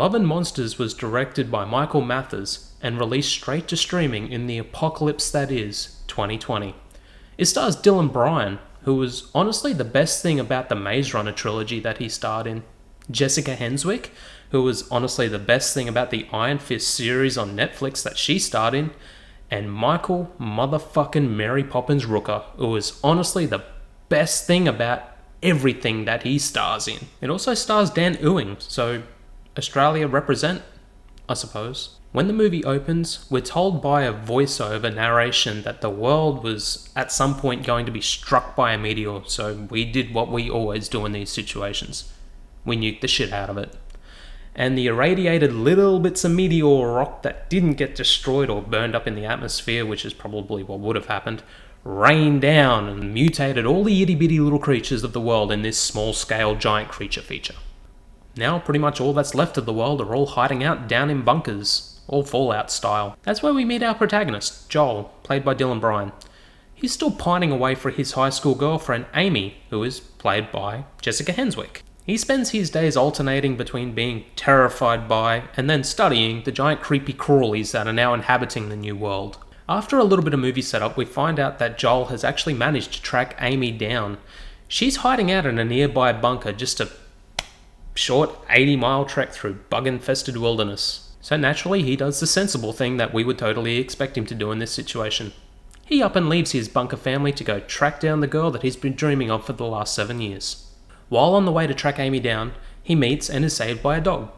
Love and Monsters was directed by Michael Mathers and released straight to streaming in the apocalypse that is 2020. It stars Dylan Bryan, who was honestly the best thing about the Maze Runner trilogy that he starred in, Jessica Henwick, who was honestly the best thing about the Iron Fist series on Netflix that she starred in, and Michael motherfucking Mary Poppins Rooker, who was honestly the best thing about everything that he stars in. It also stars Dan Ewing, so Australia represent, I suppose. When the movie opens, we're told by a voiceover narration that the world was at some point going to be struck by a meteor, so we did what we always do in these situations. We nuked the shit out of it. And the irradiated little bits of meteor rock that didn't get destroyed or burned up in the atmosphere, which is probably what would have happened, rained down and mutated all the itty bitty little creatures of the world in this small scale giant creature feature. Now pretty much all that's left of the world are all hiding out down in bunkers, all Fallout style. That's where we meet our protagonist, Joel, played by Dylan Bryan. He's still pining away for his high school girlfriend, Amy, who is played by Jessica Henwick. He spends his days alternating between being terrified by and then studying the giant creepy crawlies that are now inhabiting the new world. After a little bit of movie setup, we find out that Joel has actually managed to track Amy down. She's hiding out in a nearby bunker, just a short 80-mile trek through bug-infested wilderness. So naturally, he does the sensible thing that we would totally expect him to do in this situation. He up and leaves his bunker family to go track down the girl that he's been dreaming of for the last 7 years. While on the way to track Amy down, he meets and is saved by a dog,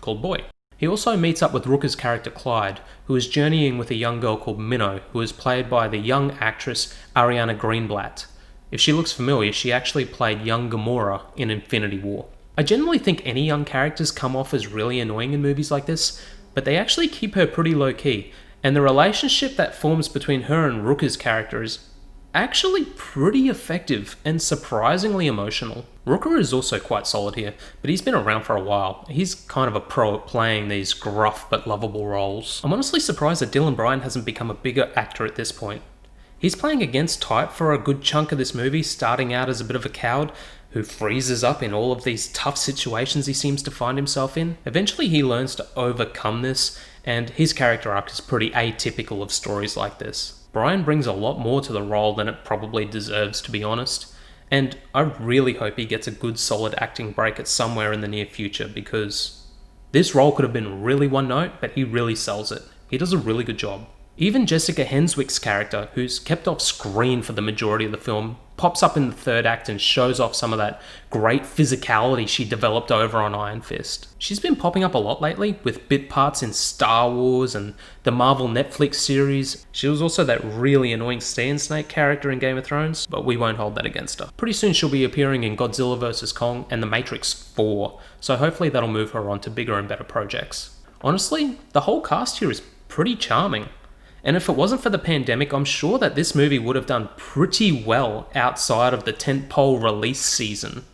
called Boy. He also meets up with Rooker's character Clyde, who is journeying with a young girl called Minnow, who is played by the young actress Ariana Greenblatt. If she looks familiar, she actually played young Gamora in Infinity War. I generally think any young characters come off as really annoying in movies like this, but they actually keep her pretty low-key, and the relationship that forms between her and Rooker's character is actually pretty effective and surprisingly emotional. Rooker is also quite solid here, but he's been around for a while. He's kind of a pro at playing these gruff but lovable roles. I'm honestly surprised that Dylan Bryan hasn't become a bigger actor at this point. He's playing against type for a good chunk of this movie, starting out as a bit of a coward who freezes up in all of these tough situations he seems to find himself in. Eventually he learns to overcome this, and his character arc is pretty atypical of stories like this. Bryan brings a lot more to the role than it probably deserves, to be honest, and I really hope he gets a good solid acting break at somewhere in the near future, because this role could have been really one note, but he really sells it. He does a really good job. Even Jessica Henwick's character, who's kept off screen for the majority of the film, pops up in the third act and shows off some of that great physicality she developed over on Iron Fist. She's been popping up a lot lately, with bit parts in Star Wars and the Marvel Netflix series. She was also that really annoying Sand Snake character in Game of Thrones, but we won't hold that against her. Pretty soon she'll be appearing in Godzilla vs. Kong and The Matrix 4, so hopefully that'll move her on to bigger and better projects. Honestly, the whole cast here is pretty charming. And if it wasn't for the pandemic, I'm sure that this movie would have done pretty well outside of the tentpole release season.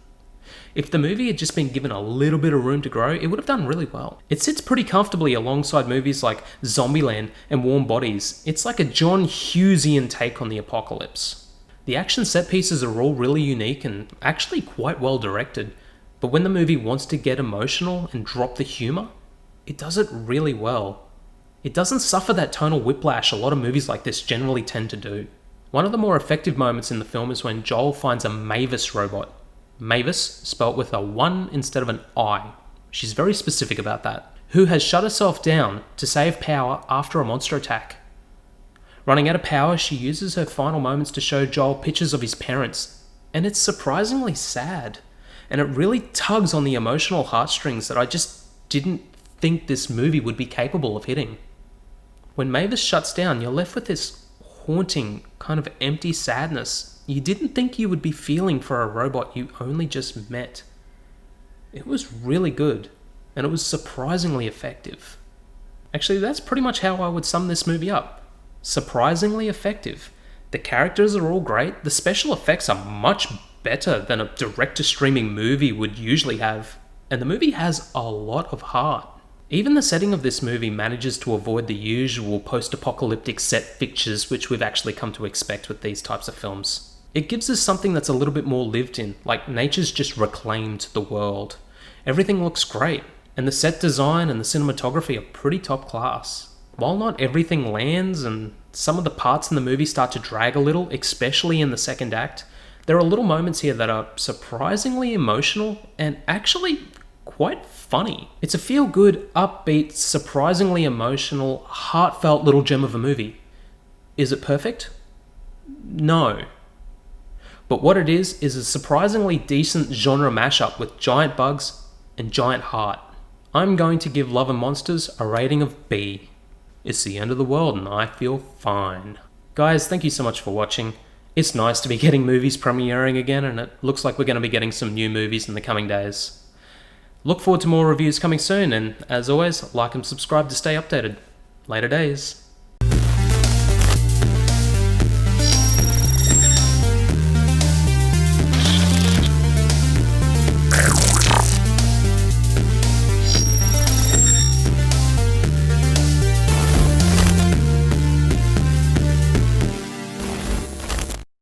If the movie had just been given a little bit of room to grow, it would have done really well. It sits pretty comfortably alongside movies like Zombieland and Warm Bodies. It's like a John Hughesian take on the apocalypse. The action set pieces are all really unique and actually quite well directed, but when the movie wants to get emotional and drop the humour, it does it really well. It doesn't suffer that tonal whiplash a lot of movies like this generally tend to do. One of the more effective moments in the film is when Joel finds a Mavis robot. Mavis, spelt with a 1 instead of an I. She's very specific about that. Who has shut herself down to save power after a monster attack. Running out of power, she uses her final moments to show Joel pictures of his parents, and it's surprisingly sad. And it really tugs on the emotional heartstrings that I just didn't think this movie would be capable of hitting. When Mavis shuts down, you're left with this haunting, kind of empty sadness you didn't think you would be feeling for a robot you only just met. It was really good, and it was surprisingly effective. Actually, that's pretty much how I would sum this movie up. Surprisingly effective. The characters are all great, the special effects are much better than a direct-to-streaming movie would usually have, and the movie has a lot of heart. Even the setting of this movie manages to avoid the usual post-apocalyptic set fixtures which we've actually come to expect with these types of films. It gives us something that's a little bit more lived in, like nature's just reclaimed the world. Everything looks great, and the set design and the cinematography are pretty top class. While not everything lands and some of the parts in the movie start to drag a little, especially in the second act, there are little moments here that are surprisingly emotional and actually quite funny. It's a feel-good, upbeat, surprisingly emotional, heartfelt little gem of a movie. Is it perfect? No. But what it is a surprisingly decent genre mashup with giant bugs and giant heart. I'm going to give Love and Monsters a rating of B. It's the end of the world and I feel fine. Guys, thank you so much for watching. It's nice to be getting movies premiering again, and it looks like we're going to be getting some new movies in the coming days. Look forward to more reviews coming soon, and as always, like and subscribe to stay updated. Later days.